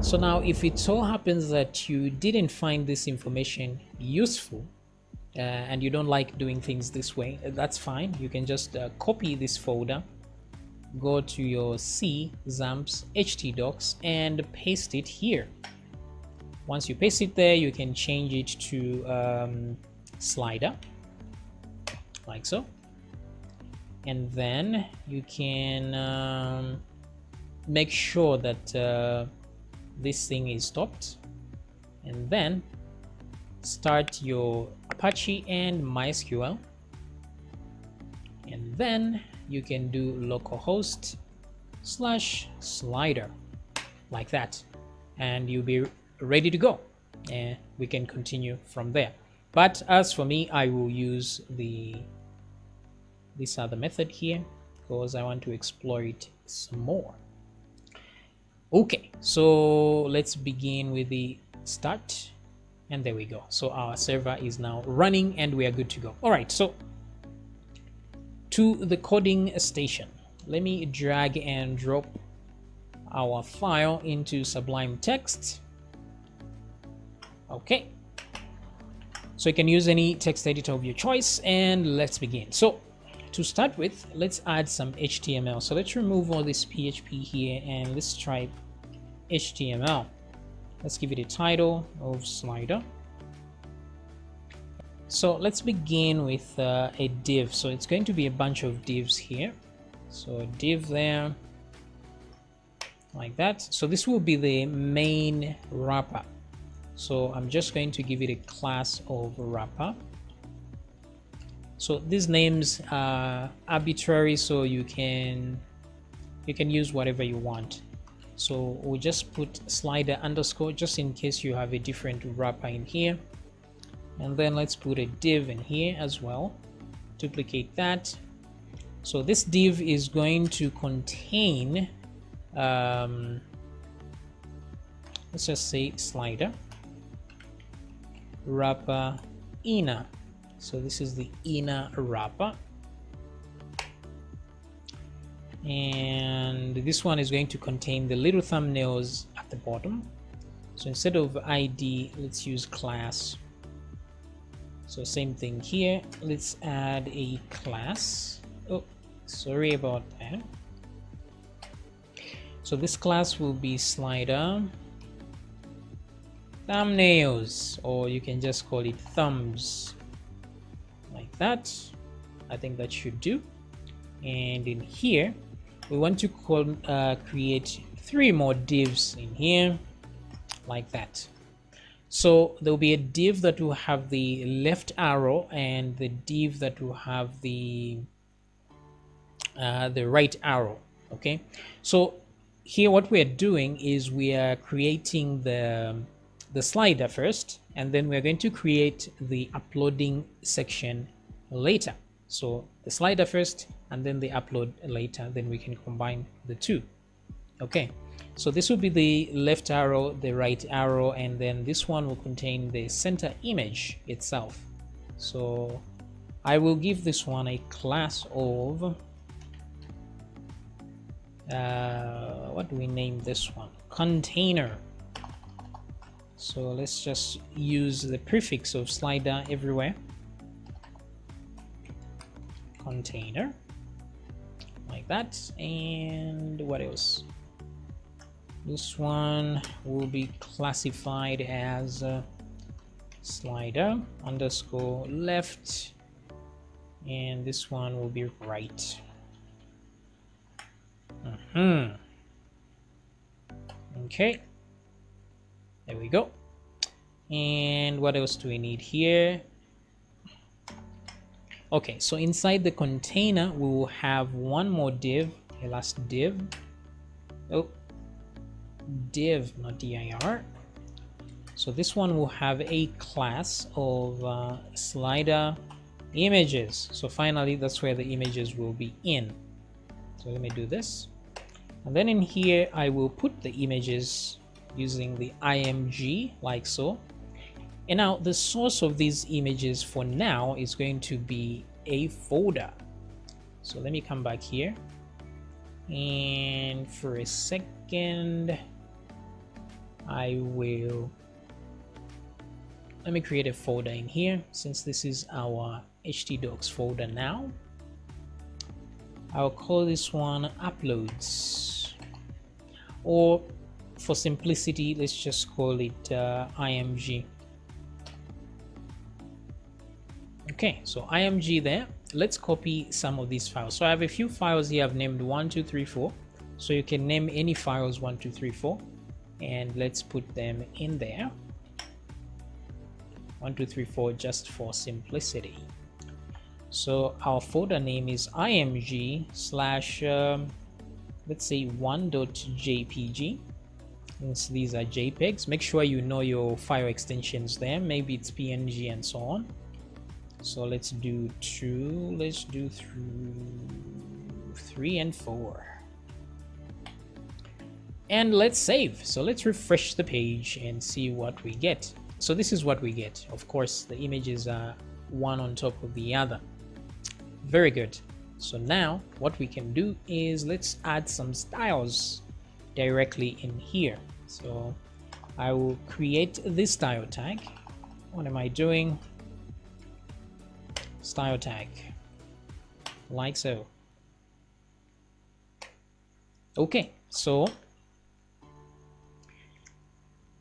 So now if it so happens that you didn't find this information useful and you don't like doing things this way, that's fine. You can just copy this folder, go to your C XAMPP htdocs and paste it here. Once you paste it there, you can change it to slider, like so. And then you can make sure that this thing is stopped, and then start your Apache and MySQL, and then you can do localhost/slider like that, and you'll be ready to go, and we can continue from there. But as for me, I will use this other method here because I want to explore it some more. Okay, so let's begin with the start, and there we go. So our server is now running and we are good to go. All right, so to the coding station, let me drag and drop our file into Sublime Text. Okay, so you can use any text editor of your choice, and let's begin. So to start with, let's add some HTML. So let's remove all this PHP here and let's try HTML. Let's give it a title of slider. So let's begin with a div. So it's going to be a bunch of divs here. So a div there, like that. So this will be the main wrapper. So I'm just going to give it a class of wrapper. So these names are arbitrary, so you can use whatever you want. So we'll just put slider underscore just in case you have a different wrapper in here. And then let's put a div in here as well. Duplicate that. So this div is going to contain, let's just say slider wrapper inner. So this is the inner wrapper, and this one is going to contain the little thumbnails at the bottom. So instead of ID, let's use class. So same thing here, let's add a class. Oh, sorry about that. So this class will be slider thumbnails, or you can just call it thumbs, like that. I think that should do. And in here we want to create 3 more divs in here, like that. So there will be a div that will have the left arrow and the div that will have the right arrow. Okay, so here what we are doing is we are creating the slider first, and then we're going to create the uploading section later. So the slider first and then the upload later, then we can combine the two. Okay, so this will be the left arrow, the right arrow, and then this one will contain the center image itself. So I will give this one a class of what do we name this one? Container. So let's just use the prefix of slider everywhere. Container, like that. And what else? This one will be classified as slider underscore left, and this one will be right. Okay, there we go. And what else do we need here? Okay, so inside the container we will have one more div, a last div. Oh, div, not dir. So this one will have a class of slider images. So finally that's where the images will be in. So let me do this, and then in here I will put the images using the img, like so. And now the source of these images for now is going to be a folder. So let me come back here, and for a second let me create a folder in here. Since this is our htdocs folder now, I'll call this one uploads, or for simplicity let's just call it img. Okay, so img there. Let's copy some of these files. So I have a few files here I've named 1 2 3 4, so you can name any files 1 2 3 4, and let's put them in there. 1 2 3 4 just for simplicity. So our folder name is img slash let's say 1.jpg. Since these are JPEGs, make sure you know your file extensions there. Maybe it's PNG and so on. So let's do 2, let's do through 3 and 4, and let's save. So let's refresh the page and see what we get. So this is what we get. Of course, the images are one on top of the other. Very good. So now what we can do is let's add some styles directly in here. So I will create this style tag. What am I doing? Style tag, like so. Okay, so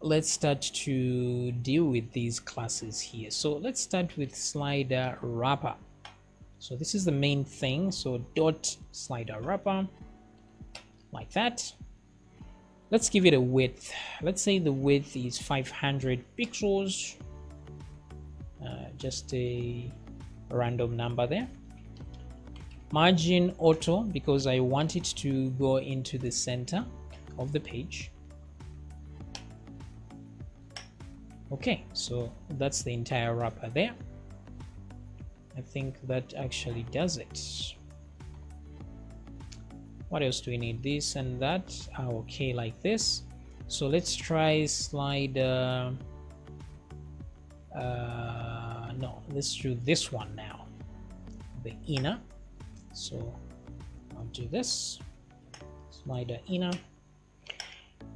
let's start to deal with these classes here. So let's start with slider wrapper. So this is the main thing. So dot slider wrapper, like that. Let's give it a width. Let's say the width is 500 pixels. Just a random number there. Margin auto, because I want it to go into the center of the page. Okay, so that's the entire wrapper there. I think that actually does it. What else do we need? This and that are okay like this. So let's try slider. No, let's do this one now, the inner. So I'll do this, slider inner.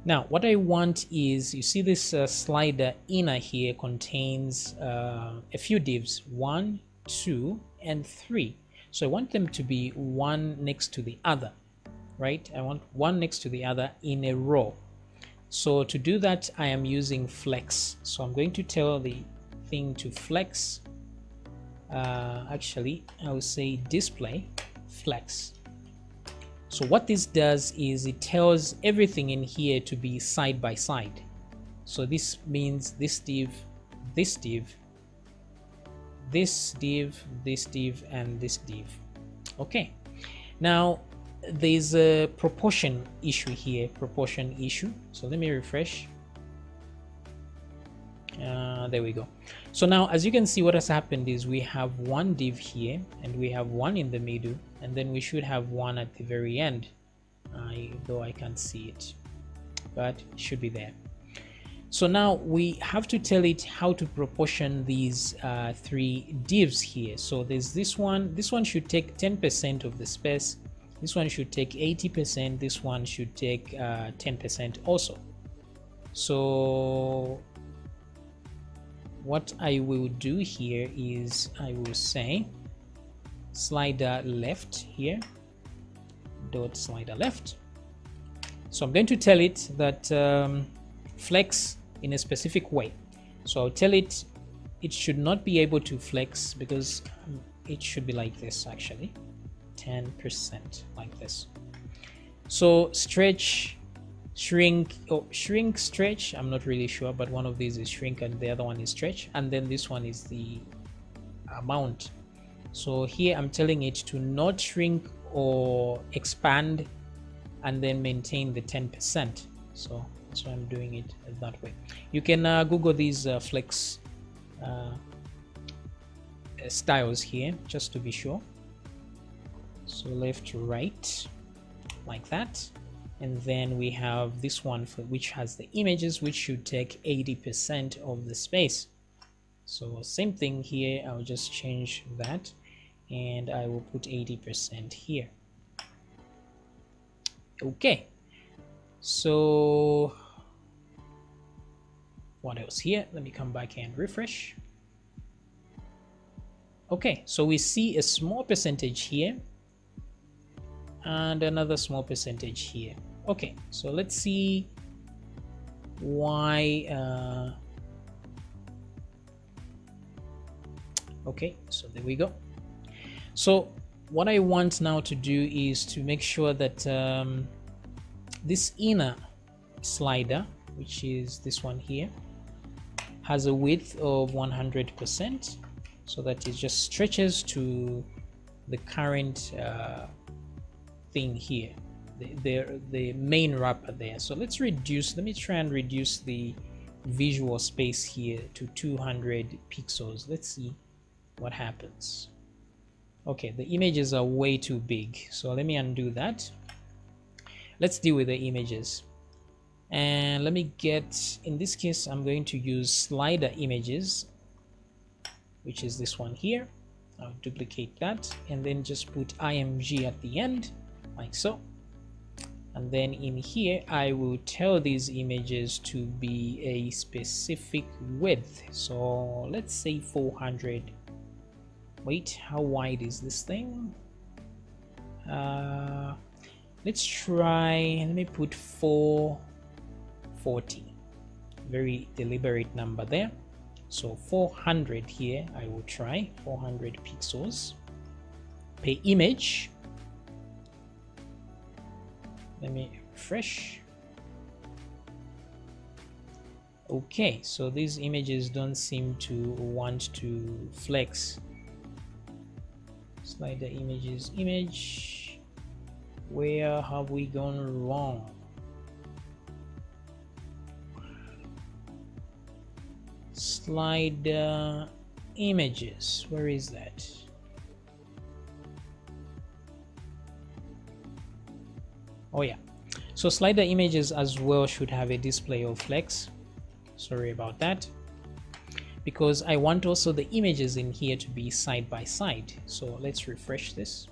Now what I want is, you see this slider inner here contains a few divs, 1 2 and 3. So I want them to be one next to the other, right? I want one next to the other in a row. So to do that I am using flex. So I'm going to tell the thing to flex. Actually I will say display flex. So what this does is it tells everything in here to be side by side. So this means this div, this div, this div, this div, and this div. Okay, now there's a proportion issue here, proportion issue. So let me refresh. There we go. So now as you can see, what has happened is we have one div here and we have one in the middle, and then we should have one at the very end, though I can't see it, but it should be there. So now we have to tell it how to proportion these three divs here. So there's this one should take 10% of the space, this one should take 80%, this one should take 10% also. So what I will do here is I will say slider left here, dot slider left. So I'm going to tell it that flex in a specific way. So I'll tell it it should not be able to flex, because it should be like this, actually 10% like this. So stretch, shrink, or shrink, stretch, I'm not really sure, but one of these is shrink and the other one is stretch, and then this one is the amount. So here I'm telling it to not shrink or expand and then maintain the 10%. So that's why I'm doing it that way. You can Google these flex styles here just to be sure. So left to right like that, and then we have this one for which has the images, which should take 80% of the space. So same thing here, I'll just change that and I will put 80% here. Okay, so What else here? Let me come back and refresh. Okay, so we see a small percentage here and another small percentage here. Okay, so let's see why. Okay, so there we go. So what I want now to do is to make sure that this inner slider, which is this one here, has a width of 100%, so that it just stretches to the current thing here, the main wrapper there. So let me try and reduce the visual space here to 200 pixels. Let's see what happens. Okay, the images are way too big, so let me undo that. Let's deal with the images, and let me get, in this case I'm going to use slider images, which is this one here. I'll duplicate that and then just put img at the end, like so. And then in here I will tell these images to be a specific width, so let's say 400. Wait, how wide is this thing? Let's try, let me put 440. Very deliberate number there. So 400 here, I will try 400 pixels per image. Let me refresh. Okay, so these images don't seem to want to flex. Slider images, image. Where have we gone wrong? Slider images, where is that? Oh yeah, so slider images as well should have a display of flex. Sorry about that, because I want also the images in here to be side by side. So let's refresh this,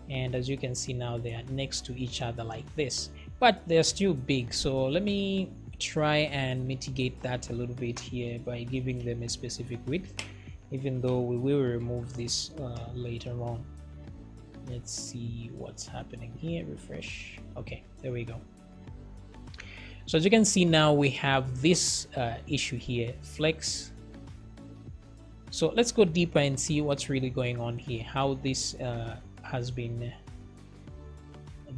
and as you can see now they are next to each other like this, but they're still big. So let me try and mitigate that a little bit here by giving them a specific width, even though we will remove this later on. Let's see what's happening here. Refresh. Okay, there we go. So as you can see now we have this issue here, flex. So let's go deeper and see what's really going on here, how this has been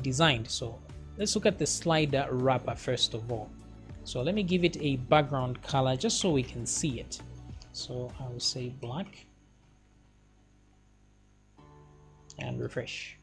designed. So let's look at the slider wrapper first of all. So let me give it a background color just so we can see it. So I will say black and refresh.